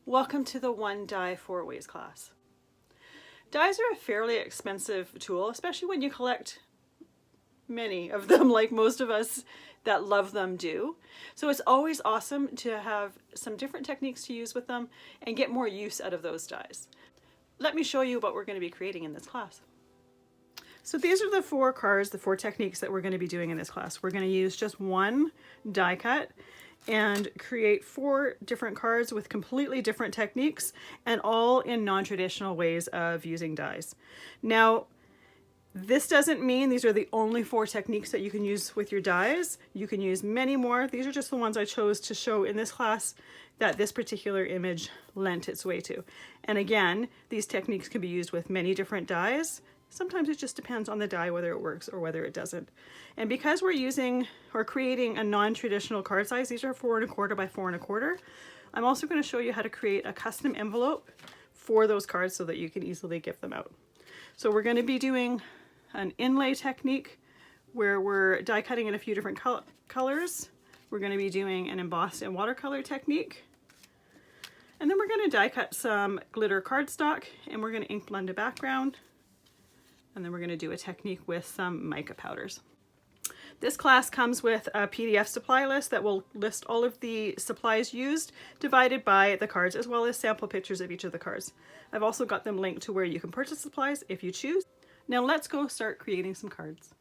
Welcome to the One Die Four Ways class. Dies are a fairly expensive tool, especially when you collect many of them like most of us that love them do. So it's always awesome to have some different techniques to use with them and get more use out of those dies. Let me show you what we're going to be creating in this class. So these are the four cards, the four techniques that we're going to be doing in this class. We're going to use just one die cut and create four different cards with completely different techniques and all in non-traditional ways of using dies. Now, this doesn't mean these are the only four techniques that you can use with your dies. You can use many more. These are just the ones I chose to show in this class that this particular image lent its way to. And again, these techniques can be used with many different dies. Sometimes it just depends on the die whether it works or whether it doesn't. And because we're using or creating a non-traditional card size, these are 4 1/4 by 4 1/4. I'm also going to show you how to create a custom envelope for those cards so that you can easily give them out. So we're going to be doing an inlay technique where we're die cutting in a few different colors. We're going to be doing an embossed and watercolor technique. And then we're going to die cut some glitter cardstock and we're going to ink blend a background. And then we're going to do a technique with some mica powders. This class comes with a PDF supply list that will list all of the supplies used divided by the cards, as well as sample pictures of each of the cards. I've also got them linked to where you can purchase supplies if you choose. Now let's go start creating some cards.